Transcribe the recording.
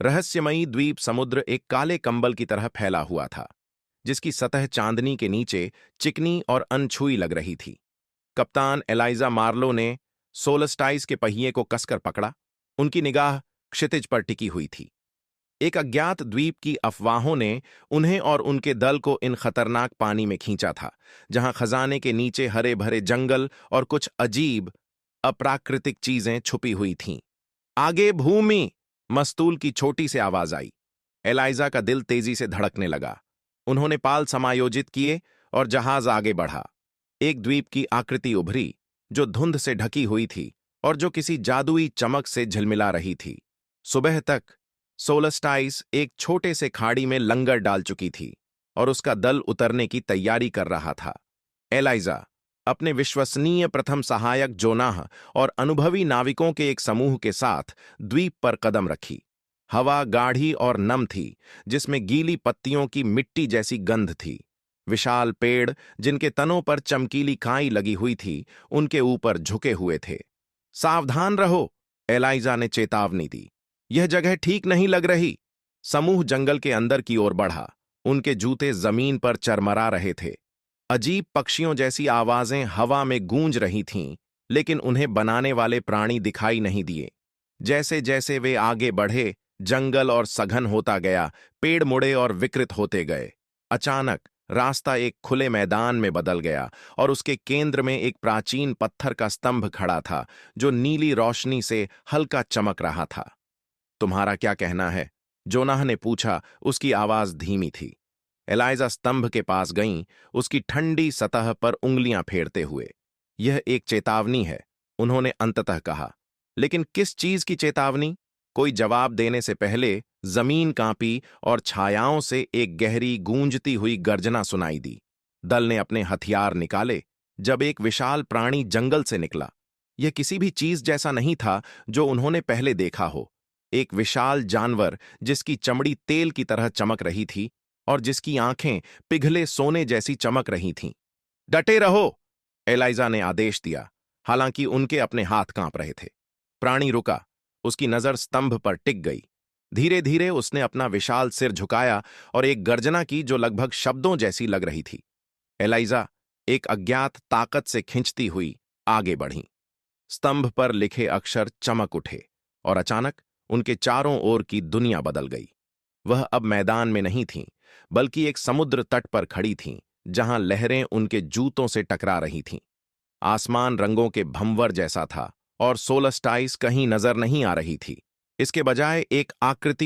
रहस्यमयी द्वीप समुद्र एक काले कंबल की तरह फैला हुआ था, जिसकी सतह चांदनी के नीचे चिकनी और अनछुई लग रही थी। कप्तान एलाइजा मार्लो ने सोलस्टाइस के पहिए को कसकर पकड़ा। उनकी निगाह क्षितिज पर टिकी हुई थी। एक अज्ञात द्वीप की अफवाहों ने उन्हें और उनके दल को इन खतरनाक पानी में खींचा था, जहां खजाने के नीचे हरे भरे जंगल और कुछ अजीब अप्राकृतिक चीजें छुपी हुई थीं। आगे भूमि! मस्तूल की छोटी से आवाज आई। एलाइजा का दिल तेजी से धड़कने लगा। उन्होंने पाल समायोजित किए और जहाज आगे बढ़ा। एक द्वीप की आकृति उभरी, जो धुंध से ढकी हुई थी और जो किसी जादुई चमक से झिलमिला रही थी। सुबह तक सोलस्टाइस एक छोटे से खाड़ी में लंगर डाल चुकी थी और उसका दल उतरने की तैयारी कर रहा था। एलाइजा अपने विश्वसनीय प्रथम सहायक जोनाह और अनुभवी नाविकों के एक समूह के साथ द्वीप पर कदम रखी। हवा गाढ़ी और नम थी, जिसमें गीली पत्तियों की मिट्टी जैसी गंध थी। विशाल पेड़, जिनके तनों पर चमकीली काई लगी हुई थी, उनके ऊपर झुके हुए थे। सावधान रहो, एलाइजा ने चेतावनी दी। यह जगह ठीक नहीं लग रही। समूह जंगल के अंदर की ओर बढ़ा। उनके जूते जमीन पर चरमरा रहे थे। अजीब पक्षियों जैसी आवाजें हवा में गूंज रही थीं, लेकिन उन्हें बनाने वाले प्राणी दिखाई नहीं दिए। जैसे जैसे वे आगे बढ़े, जंगल और सघन होता गया, पेड़ मुड़े और विकृत होते गए। अचानक रास्ता एक खुले मैदान में बदल गया और उसके केंद्र में एक प्राचीन पत्थर का स्तंभ खड़ा था, जो नीली रोशनी से हल्का चमक रहा था। तुम्हारा क्या कहना है? जोनाह ने पूछा। उसकी आवाज धीमी थी। एलाइजा स्तंभ के पास गईं, उसकी ठंडी सतह पर उंगलियां फेरते हुए। यह एक चेतावनी है, उन्होंने अंततः कहा। लेकिन किस चीज की चेतावनी? कोई जवाब देने से पहले जमीन कांपी और छायाओं से एक गहरी गूंजती हुई गर्जना सुनाई दी। दल ने अपने हथियार निकाले जब एक विशाल प्राणी जंगल से निकला। यह किसी भी चीज जैसा नहीं था जो उन्होंने पहले देखा हो। एक विशाल जानवर जिसकी चमड़ी तेल की तरह चमक रही थी और जिसकी आंखें पिघले सोने जैसी चमक रही थीं। डटे रहो, एलाइजा ने आदेश दिया, हालांकि उनके अपने हाथ कांप रहे थे। प्राणी रुका, उसकी नजर स्तंभ पर टिक गई। धीरे धीरे उसने अपना विशाल सिर झुकाया और एक गर्जना की जो लगभग शब्दों जैसी लग रही थी। एलाइजा एक अज्ञात ताकत से खिंचती हुई आगे बढ़ी। स्तंभ पर लिखे अक्षर चमक उठे और अचानक उनके चारों ओर की दुनिया बदल गई। वह अब मैदान में नहीं थीं, बल्कि एक समुद्र तट पर खड़ी थीं, जहां लहरें उनके जूतों से टकरा रही थीं। आसमान रंगों के भंवर जैसा था और सोलस्टाइस कहीं नजर नहीं आ रही थी। इसके बजाय एक आकृति